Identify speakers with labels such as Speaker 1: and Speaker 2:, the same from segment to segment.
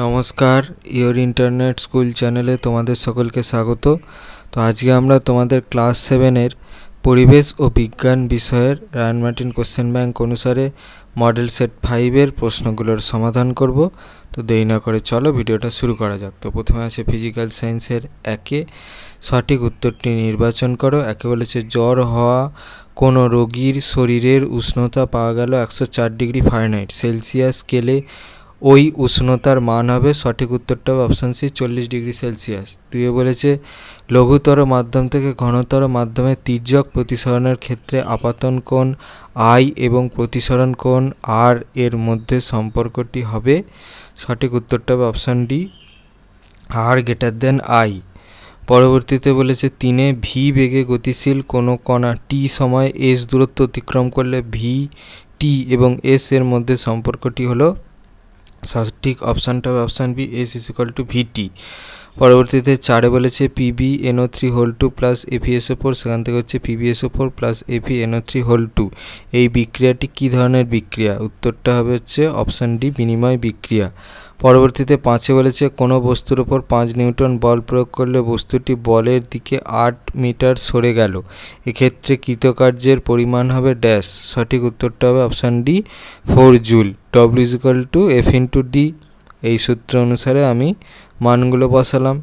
Speaker 1: নমস্কার, your internet school চ্যানেলে তোমাদের সকলকে স্বাগত। তো আজকে আমরা তোমাদের ক্লাস 7-এর পরিবেশ ও বিজ্ঞান বিষয়ের রায়ান মার্টিন কোশ্চেন ব্যাংক অনুসারে মডেল সেট 5-এর প্রশ্নগুলোর সমাধান করব। তো দেরি না করে চলো ভিডিওটা শুরু করা যাক। তো প্রথমে আছে ফিজিক্যাল সায়েন্সের 1-এ সঠিক উত্তরটি নির্বাচন করো। একে বলেছে জ্বর হওয়া কোনো রোগীর শরীরের উষ্ণতা পাওয়া গেল 104 ডিগ্রি ফারেনহাইট, সেলসিয়াস স্কেলে ওই উষ্ণতার মান হবে। সঠিক উত্তরটা হবে অপশান সি 40 ডিগ্রি সেলসিয়াস। দুয়ে বলেছে লঘুতর মাধ্যম থেকে ঘনতর মাধ্যমে তির্যক প্রতিসরণের ক্ষেত্রে আপাতন কোণ আই এবং প্রতিসরণ কোণ আর এর মধ্যে সম্পর্কটি হবে। সঠিক উত্তরটা হবে অপশান ডি আর গ্রেটার দেন আই। পরবর্তীতে বলেছে 3-এ ভি বেগে গতিশীল কোনো কণা টি সময় এস দূরত্ব অতিক্রম করলে ভি টি এবং এস এর মধ্যে সম্পর্কটি হলো। সঠিক অপশানটা হবে option B S is equal to v t. পরবর্তীতে 4-এ বলেছে PbNO3 প্লাস FeSO4, সেখান থেকে হচ্ছে PbSO4 প্লাস FeNO3 এই বিক্রিয়াটি কী ধরনের বিক্রিয়া? উত্তরটা হবে হচ্ছে অপশান ডি বিনিময় বিক্রিয়া। পরবর্তীতে 5-এ বলেছে কোনো বস্তুর ওপর 5 নিউটন বল প্রয়োগ করলে বস্তুটি বলের দিকে 8 মিটার সরে গেল, এক্ষেত্রে কৃতকার্যের পরিমাণ হবে ড্যাশ। সঠিক উত্তরটা হবে option D 4 joule. W is equal two F into D. এই সূত্র অনুসারে আমি মানগুলো বসালাম।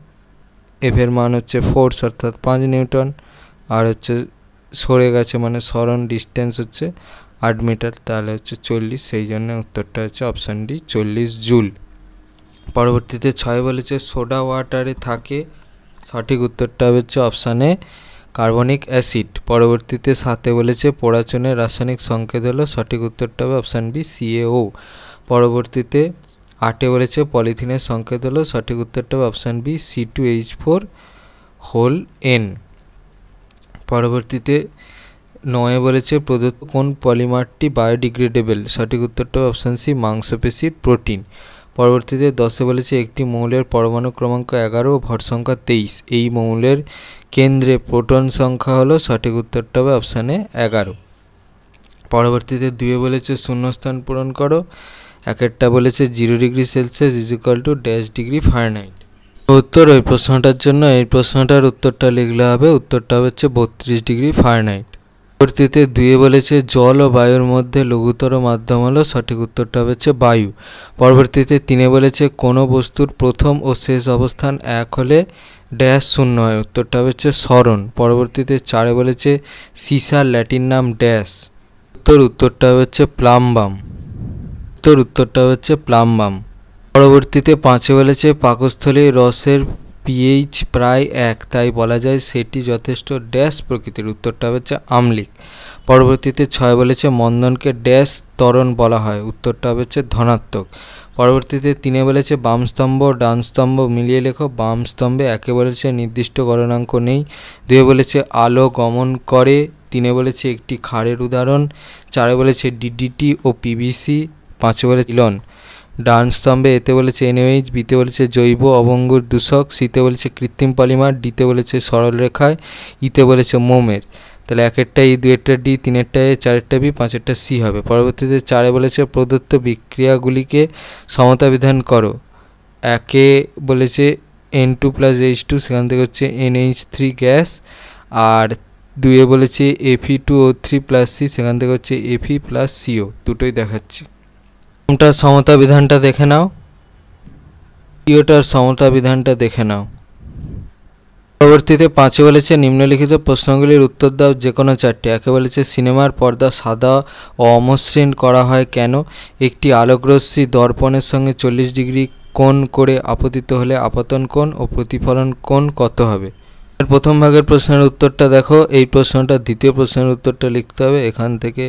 Speaker 1: এফ এর মান হচ্ছে ফোর্স অর্থাৎ 5 নিউটন, আর হচ্ছে সরে গেছে মানে সরণ ডিস্টেন্স হচ্ছে 8 মিটার, তাহলে হচ্ছে 40, সেই জন্য উত্তরটা হচ্ছে অপশান ডি 40 জুল। পরবর্তীতে 6 বলেছে সোডা ওয়াটারে থাকে, সঠিক উত্তরটা হচ্ছে অপশানে কার্বনিক অ্যাসিড। পরবর্তীতে 7-এ বলেছে পোড়াচনের রাসায়নিক সংকেত হলো, সঠিক উত্তরটা হবে অপশান বি CaO। পরবর্তীতে 8-এ বলেছে পলিথিনের সংকেত হলো, সঠিক উত্তরটা হবে অপশান বি C2H4N। পরবর্তীতে 9-এ বলেছে প্রদত্ত কোন পলিমারটি বায়োডিগ্রেডেবল, সঠিক উত্তরটা হবে অপশান সি মাংসপেশির প্রোটিন। পরবর্তীতে 10-এ বলেছে একটি মৌলের পরমাণু ক্রমাঙ্ক 11 ও ভর সংখ্যা 23, এই মৌলের কেন্দ্রে প্রোটন সংখ্যা হলো, সঠিক উত্তরটা হবে অপশানে 11। পরবর্তীতে 2-এ বলেছে শূন্যস্থান পূরণ করো। 1-এরটা বলেছে 0 degree Celsius is equal to dash degree Fahrenheit. উত্তর ওই প্রশ্নটার জন্য এই প্রশ্নটার উত্তরটা লিখলে হবে, উত্তরটা হচ্ছে 32 ডিগ্রি ফারেনহাইট। পরবর্তীতে 2-এ বলেছে জল ও বায়ুর মধ্যে লঘুতর মাধ্যম হলো, সঠিক উত্তরটা হচ্ছে বায়ু। পরবর্তীতে 3-এ বলেছে কোনো বস্তুর প্রথম ও শেষ অবস্থান এক হলে ড্যাশ শূন্য হয়, উত্তরটা হচ্ছে সরণ। পরবর্তীতে 4-এ বলেছে সীসার ল্যাটিন নাম ড্যাশ, উত্তরটা হচ্ছে প্লাম্বাম। উত্তরটা হচ্ছে প্লাম্বাম। পরবর্তীতে 5-এ বলেছে পাকস্থলীর রসের pH প্রায় 1, তাই বলা যায় সেটি যথেষ্ট ড্যাশ প্রকৃতির, উত্তরটা হচ্ছে আম্লিক। পরবর্তীতে 6-এ বলেছে মন্দনকে ড্যাশ ত্বরণ বলা হয়, উত্তরটা হচ্ছে ধনাত্মক। পরবর্তীতে 3-এ বলেছে বাম স্তম্ভ ডান স্তম্ভ মিলিয়ে লেখো। বাম স্তম্ভে 1-এ বলেছে নির্দিষ্ট গণনাঙ্ক নেই। 2-এ বলেছে আলো গমন করে। 3-এ বলেছে একটি ক্ষারের উদাহরণ। 4-এ বলেছে DDT ও PVC। 5-এ বলেছে ইলন। ডান স্তম্ভে এতে বলেছে NaOH, বিতে বলেছে জৈব অভঙ্গুর দূষক, সিতে বলেছে কৃত্রিম পলিমার, ডিতে বলেছে সরলরেখায়, ইতে বলেছে মোমের। তাহলে 1-এরটা ই, 2-এরটা ডি, 3-এরটা এ, 4-এরটা বি, 5-এরটা সি হবে। পরবর্তীতে 4-এ বলেছে প্রদত্ত বিক্রিয়াগুলিকে সমতা বিধান করো। 1-এ বলেছে N2 + H2, সেখান থেকে হচ্ছে NH3 গ্যাস, আর 2-এ বলেছে Fe2O3 + C, সেখান থেকে হচ্ছে Fe + CO, দুটোই দেখাচ্ছি। প্রথমটার সমতা বিধানটা দেখে নাও, দ্বিতীয়টার সমতা বিধানটা দেখে নাও। পরবর্তীতে 5-এ বলেছে নিম্নলিখিত প্রশ্নগুলির উত্তর দাও যে কোনো 4টি। 1-এ বলেছে সিনেমার পর্দা সাদা ও অমসৃণ করা হয় কেন? একটি আলোকরশ্মি দর্পণের সঙ্গে 40 ডিগ্রি কোণ করে আপতিত হলে আপতন কোণ ও প্রতিফলন কোণ কত হবে? প্রথম ভাগের প্রশ্নের উত্তরটা দেখো, এই প্রশ্নটা দ্বিতীয় প্রশ্নের উত্তরটা লিখতে হবে এখান থেকে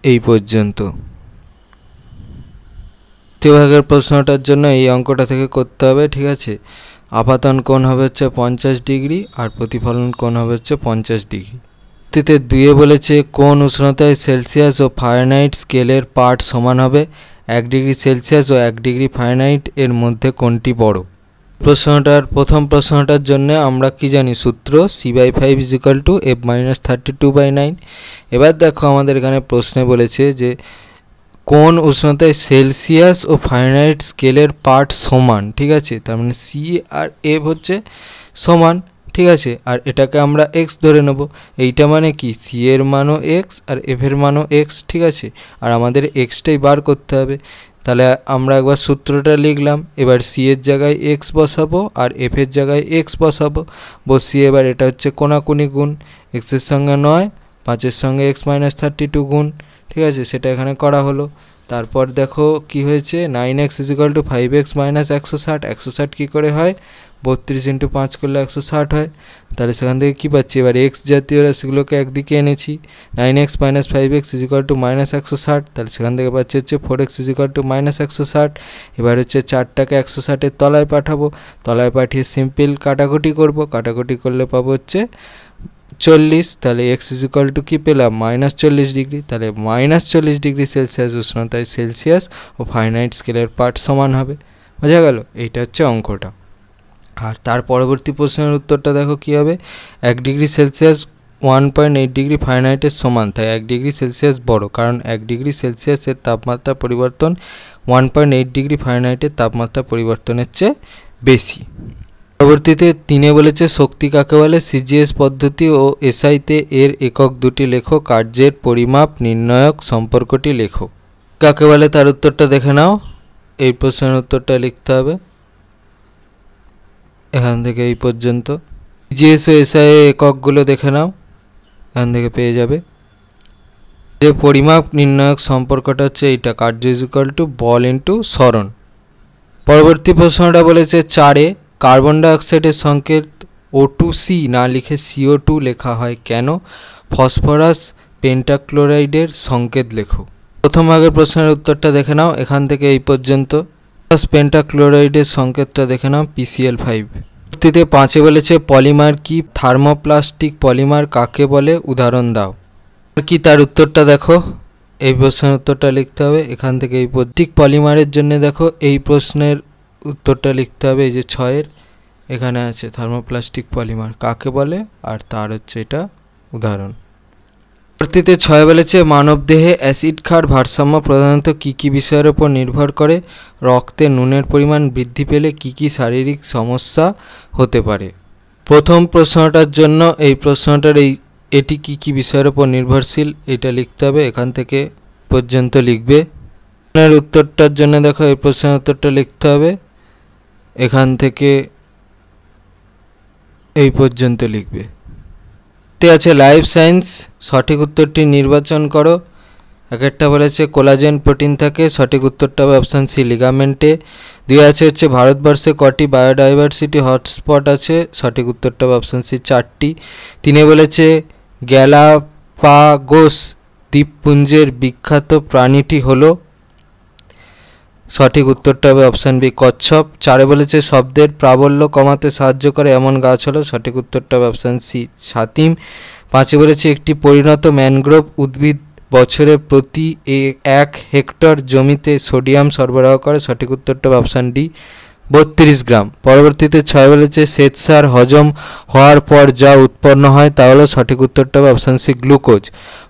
Speaker 1: এই পর্যন্ত। দ্বিতীয় ভাগের প্রশ্নটার জন্য এই অঙ্কটা থেকে করতে হবে, ঠিক আছে। আপাতন কোণ হবে হচ্ছে 50 ডিগ্রি আর প্রতিফলন কোণ হবে হচ্ছে 50 ডিগ্রি। 2-এ বলেছে কোন উষ্ণতায় সেলসিয়াস ও ফারেনহাইট স্কেলের পার্ট সমান হবে? 1 ডিগ্রি সেলসিয়াস ও 1 ডিগ্রি ফারেনহাইট এর মধ্যে কোনটি বড়? প্রথম প্রশ্নটার জন্য আমরা কি জানি সূত্র C/5 = F - 32/9। এবার দেখো আমাদের এখানে প্রশ্নে বলেছে যে কোন উষ্ণতায় সেলসিয়াস ও ফারেনহাইট স্কেলের পার্ট সমান, ঠিক আছে। তার মানে সি আর এফ হচ্ছে সমান, ঠিক আছে। আর এটাকে আমরা এক্স ধরে নেব। এইটা মানে কি, সি এর মানও এক্স আর এফ এর মানও এক্স, ঠিক আছে। আর আমাদের এক্সটাই বার করতে হবে। তাহলে আমরা একবার সূত্রটা লিখলাম, এবার সি এর জায়গায় এক্স বসাবো আর এফ এর জায়গায় এক্স বসাবো, বসিয়ে এবার এটা হচ্ছে কোনাকুনি গুণ, এক্সের সঙ্গে 9, 5-এর সঙ্গে এক্স মাইনাস 32 গুণ, ঠিক আছে। সেটা এখানে করা হলো। তারপর দেখো কি হয়েছে, 9x = 5x - 160। 160 কী করে হয়, 32 × 5 করলে 160 হয়। তাহলে সেখান থেকে কী পাচ্ছি, এবার এক্স জাতীয় রাশিগুলোকে একদিকে এনেছি। 9x - 5x = -160। তাহলে সেখান থেকে পাচ্ছি হচ্ছে 4x = -160। এবার হচ্ছে 4টাকে 160-এর তলায় পাঠাবো, তলায় পাঠিয়ে সিম্পল কাটাকুটি করব, কাটাকুটি করলে পাবো হচ্ছে 40। তাহলে x = কি পেলাম, -40 ডিগ্রি। তাহলে -40 ডিগ্রি সেলসিয়াস উষ্ণতায় সেলসিয়াস ও ফারেনহাইট স্কেলের পার্ট সমান হবে। বোঝা গেল, এইটা হচ্ছে অঙ্কটা। আর তার পরবর্তী প্রশ্নের উত্তরটা দেখো কি হবে, 1 ডিগ্রি সেলসিয়াস 1.8 ডিগ্রি ফারেনহাইটের সমান। তাই 1 ডিগ্রি সেলসিয়াস বড়, কারণ 1 ডিগ্রি সেলসিয়াসের তাপমাত্রা পরিবর্তন 1.8 ডিগ্রি ফারেনহাইটের তাপমাত্রা পরিবর্তনের চেয়ে বেশি। পরবর্তীতে 3-এ বলেছে শক্তি কাকে বলে, সিজিএস পদ্ধতি ও এসআইতে এর একক দুটি লেখো, কার্যের পরিমাপ নির্ণায়ক সম্পর্কটি লেখো। কাকে বলে তার উত্তরটা দেখে নাও। এই প্রশ্নের উত্তরটা লিখতে হবে এখান থেকে এই পর্যন্ত। সিজিএস ও এসআই এককগুলো দেখে নাও, এখান থেকে পেয়ে যাবে। যে পরিমাপ নির্ণায়ক সম্পর্কটা হচ্ছে এইটা, কার্য = বল ইন্টু সরণ। পরবর্তী প্রশ্নটা বলেছে 4-এ কার্বন ডাইঅক্সাইডের সংকেত O2C না লিখে CO2 লেখা হয় কেন, ফসফরাস পেন্টাক্লোরাইডের সংকেত লেখো। প্রথম ভাগের প্রশ্নের উত্তরটা দেখে নাও এখান থেকে এই পর্যন্ত। ফসফরাস পেন্টাক্লোরাইডের সংকেতটা দেখে নাও PCl5। পরবর্তীতে 5-এ বলেছে পলিমার কি, থার্মোপ্লাস্টিক পলিমার কাকে বলে, উদাহরণ দাও। কি তার উত্তরটা দেখো, এই প্রশ্নের উত্তরটা লিখতে হবে এখান থেকে এই প্রত্যেক পলিমারের জন্য দেখো এই প্রশ্নের উত্তরটা লিখতে হবে। এই যে 6-এর এখানে আছে থার্মোপ্লাস্টিক পলিমার কাকে বলে, আর তার হচ্ছে এটা উদাহরণ। পরবর্তীতে 6 বলেছে মানবদেহে অ্যাসিড ক্ষার ভারসাম্য প্রধানত কী কী বিষয়ের উপর নির্ভর করে, রক্তে নুনের পরিমাণ বৃদ্ধি পেলে কী কী শারীরিক সমস্যা হতে পারে। প্রথম প্রশ্নটার জন্য এই প্রশ্নটার এটি কী কী বিষয়ের উপর নির্ভরশীল, এটা লিখতে হবে এখান থেকে পর্যন্ত লিখবে। প্রশ্নের উত্তরটার জন্য দেখো এই প্রশ্নের উত্তরটা লিখতে হবে এখান থেকে এই পর্যন্ত লিখবে। তে আছে লাইফ সায়েন্স, সঠিক উত্তরটি নির্বাচন করো। এক একটা বলেছে কোলাজেন প্রোটিন থাকে, সঠিক উত্তরটা হবে অপশান সি লিগামেন্টে। দিয়ে আছে হচ্ছে ভারতবর্ষে কটি বায়োডাইভার্সিটি হটস্পট আছে, সঠিক উত্তরটা হবে অপশান সি 4টি। 3-এ বলেছে গ্যালাপাগোস দ্বীপপুঞ্জের বিখ্যাত প্রাণীটি হলো, সঠিক উত্তরটা হবে অপশান বি কচ্ছপ। 4-এ বলেছে শব্দের প্রাবল্য কমাতে সাহায্য করে এমন গাছ হলো, সঠিক উত্তরটা হবে অপশান সি ছাতিম। 5-এ বলেছে একটি পরিণত ম্যানগ্রোভ উদ্ভিদ বছরে প্রতি 1 হেক্টর জমিতে সোডিয়াম সরবরাহ করে, সঠিক উত্তরটা হবে অপশান ডি 32 গ্রাম। পরবর্তীতে 6 বলেছে শ্বেতসার হজম হওয়ার পর যা উৎপন্ন হয় তা হলো, সঠিক উত্তরটা হবে অপশান সি গ্লুকোজ।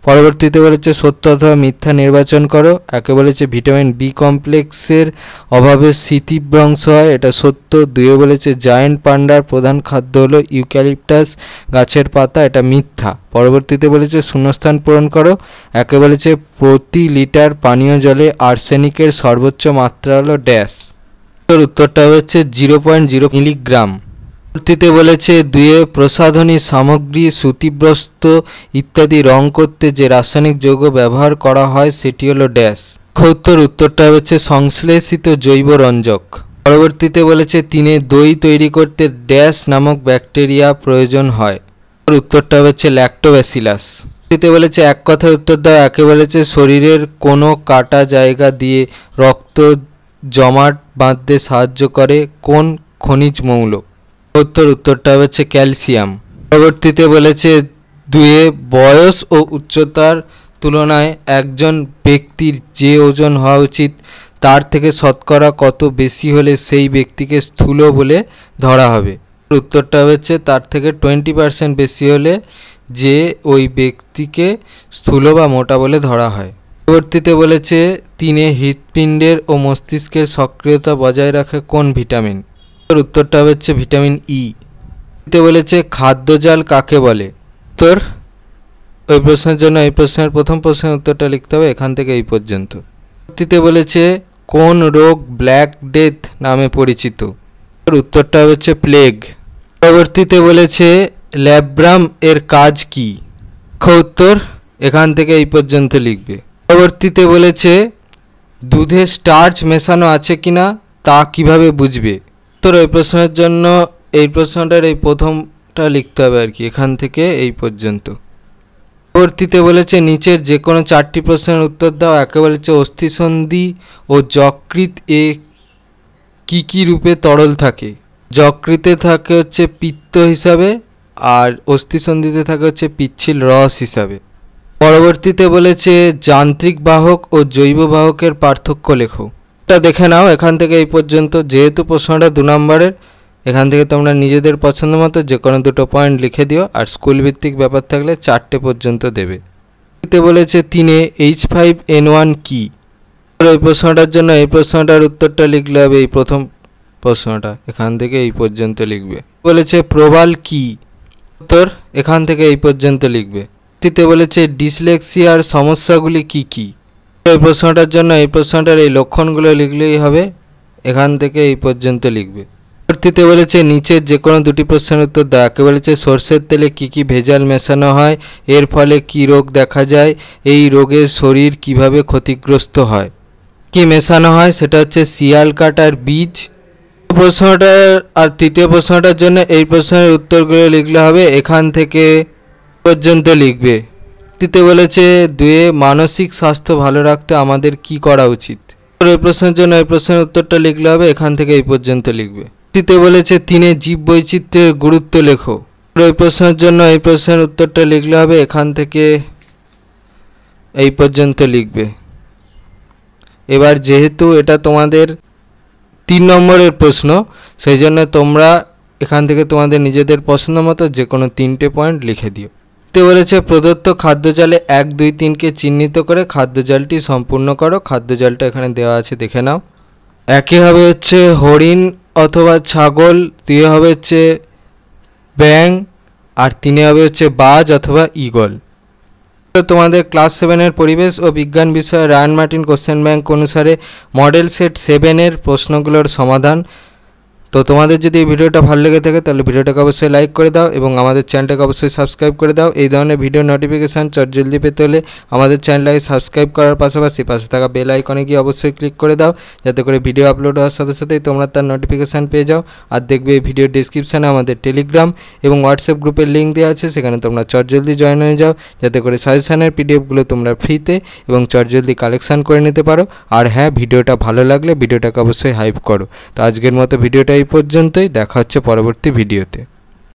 Speaker 1: পরবর্তীতে বলেছে সত্য অথবা মিথ্যা নির্বাচন করো। একে বলেছে ভিটামিন বি কমপ্লেক্সের অভাবে স্মৃতিভ্রংশ হয়, এটা সত্য। 2-এ বলেছে জায়ান্ট পান্ডার প্রধান খাদ্য হলো ইউক্যালিপটাস গাছের পাতা, এটা মিথ্যা। পরবর্তীতে বলেছে শূন্যস্থান পূরণ করো। একে বলেছে প্রতি লিটার পানীয় জলে আর্সেনিকের সর্বোচ্চ মাত্রা হলো ড্যাশ, উত্তরটা হচ্ছে 0.0 মিলিগ্রাম। পরবর্তীতে বলেছে 2-এ প্রসাধনী সামগ্রী, সুতিবস্ত্র ইত্যাদি রং করতে যে রাসায়নিক যৌগ ব্যবহার করা হয় সেটি হলো ড্যাশ। উত্তরটা হচ্ছে সংশ্লেষিত জৈব রঞ্জক। পরবর্তীতে বলেছে 3-এ দই তৈরি করতে ড্যাশ নামক ব্যাকটেরিয়া প্রয়োজন হয়, উত্তরটা হচ্ছে ল্যাক্টোব্যাসিলাস। বলেছে এক কথায় উত্তর দাও। একে বলেছে শরীরের কোনো কাটা জায়গা দিয়ে রক্ত জমাট বাঁধতে সাহায্য করে কোন খনিজ মৌল, উত্তরটা হচ্ছে ক্যালসিয়াম। পরবর্তীতে বলেছে 2-এ বয়স ও উচ্চতার তুলনায় একজন ব্যক্তির যে ওজন হওয়া উচিত তার থেকে শতকরা কত বেশি হলে সেই ব্যক্তিকে স্থূল বলে ধরা হবে, উত্তরটা হচ্ছে তার থেকে 20% বেশি হলে যে ওই ব্যক্তিকে স্থূল বা মোটা বলে ধরা হয়। পরবর্তীতে বলেছে 3 হৃৎপিণ্ডের ও মস্তিষ্কের সক্রিয়তা বজায় রাখে কোন ভিটামিন? উত্তরটা হচ্ছে ভিটামিন ই। বলেছে খাদ্যজাল কাকে বলে? উত্তর ওই প্রশ্নের জন্য এই প্রশ্নের প্রথম প্রশ্নের উত্তরটা লিখতে হবে এখান থেকে এই পর্যন্ত। পরবর্তীতে বলেছে কোন রোগ ব্ল্যাক ডেথ নামে পরিচিত? উত্তরটা হচ্ছে প্লেগ। পরবর্তীতে বলেছে ল্যাব্রাম এর কাজ কি? উত্তর এখান থেকে এই পর্যন্ত লিখবে। পরবর্তীতে বলেছে দুধে স্টার্চ মেশানো আছে কিনা তা কিভাবে বুঝবে? উত্তর ওই প্রশ্নের জন্য এই প্রশ্নটার এই প্রথমটা লিখতে হবে আর কি, এখান থেকে এই পর্যন্ত। পরবর্তীতে বলেছে নিচের যে কোনো 4টি প্রশ্নের উত্তর দাও। একে বলেছে অস্থিসন্ধি ও যকৃৎ এ কি রূপে তরল থাকে? যকৃতে থাকে হচ্ছে পিত্ত হিসাবে, আর অস্থিসন্ধিতে থাকে হচ্ছে পিচ্ছিল রস হিসাবে। পরবর্তীতে বলেছে যান্ত্রিক বাহক ও জৈব বাহকের পার্থক্য লেখো। এটা দেখে নাও এখান থেকে এই পর্যন্ত। যেহেতু প্রশ্নটা 2 নম্বরের, এখান থেকে তোমরা নিজেদের পছন্দ মতো যে কোনো 2টো পয়েন্ট লিখে দিও, আর স্কুল ভিত্তিক ব্যাপার থাকলে 4টে পর্যন্ত দেবে। এতে বলেছে 3 H5N1 কি? এই প্রশ্নটার জন্য এই প্রশ্নটার উত্তরটা লিখলে হবে এই প্রথম প্রশ্নটা, এখান থেকে এই পর্যন্ত লিখবে। বলেছে প্রবাল কি? উত্তর এখান থেকে এই পর্যন্ত লিখবে। তে বলেছে ডিসলেক্সিয়ার সমস্যাগুলি কি কি? এই প্রশ্নটার জন্য এই প্রশ্নটার এই লক্ষণগুলো লিখলেই হবে, এখান থেকে এই পর্যন্ত লিখবে। পরবর্তীতে বলেছে নিচের যে কোনো 2টি প্রশ্নের উত্তর দাও। একে বলেছে সর্ষের তেলে কি ভেজাল মেশানো হয়, এর ফলে কি রোগ দেখা যায়, এই রোগে শরীর কিভাবে ক্ষতিগ্রস্ত হয়? কি মেশানো হয় সেটা হচ্ছে শিয়াল কাটার বীজ। প্রশ্নটা আর তৃতীয় প্রশ্নটার জন্য এই প্রশ্নের উত্তরগুলো লিখলে হবে, এখান থেকে পর্যন্ত লিখবে। তৃতীয় বলেছে 2 মানসিক স্বাস্থ্য ভালো রাখতে আমাদের কি করা উচিত? এই প্রশ্নের জন্য এই প্রশ্নের উত্তরটা লিখলে হবে, এখান থেকে এই পর্যন্ত লিখবে। তৃতীয় বলেছে 3 জীব বৈচিত্র্যের গুরুত্ব লেখো। এই প্রশ্নের জন্য এই প্রশ্নের উত্তরটা লিখলে হবে, এখান থেকে এই পর্যন্ত লিখবে। এবার যেহেতু এটা তোমাদের 3 নম্বরের প্রশ্ন, সেই জন্য তোমরা এখান থেকে তোমাদের নিজেদের পছন্দ মতো যে কোনো 3টে পয়েন্ট লিখে দিও। তে বলেছে প্রদত্ত খাদ্যজালে 1, 2, 3কে চিহ্নিত করে খাদ্যজালটি সম্পূর্ণ করো। খাদ্যজালটা এখানে দেওয়া আছে, দেখে নাও। 1 হবে হচ্ছে হরিণ অথবা ছাগল, 2 হবে হচ্ছে ব্যাঙ, আর 3 হবে হচ্ছে বাজ অথবা ঈগল। তোমাদের ক্লাস 7-এর পরিবেশ ও বিজ্ঞান বিষয়ে রায়ান মার্টিন কোশ্চেন ব্যাংক অনুসারে মডেল সেট 7-এর প্রশ্নগুলোর সমাধান। তো তোমাদের যদি এই ভিডিওটা ভালো লেগে থাকে তাহলে ভিডিওটাকে অবশ্যই লাইক করে দাও এবং আমাদের চ্যানেলটাকে অবশ্যই সাবস্ক্রাইব করে দাও। এই ধরনের ভিডিও নোটিফিকেশান জলদি পেতে হলে আমাদের চ্যানেলটাকে সাবস্ক্রাইব করার পাশাপাশি পাশে থাকা বেল আইকনে গিয়ে অবশ্যই ক্লিক করে দাও, যাতে করে ভিডিও আপলোড হওয়ার সাথে সাথেই তোমরা তার নোটিফিকেশান পেয়ে যাও। আর দেখবে এই ভিডিও ডিসক্রিপশানে আমাদের টেলিগ্রাম এবং হোয়াটসঅ্যাপ গ্রুপের লিঙ্ক দেওয়া আছে, সেখানে তোমরা জলদি জয়েন হয়ে যাও, যাতে করে সাজেশানের পিডিএফগুলো তোমরা ফ্রিতে এবং জলদি কালেকশান করে নিতে পারো। আর হ্যাঁ, ভিডিওটা ভালো লাগলে ভিডিওটাকে অবশ্যই হাইপ করো। তো আজকের মতো ভিডিওটা এই পর্যন্তই, দেখা হচ্ছে পরবর্তী ভিডিওতে।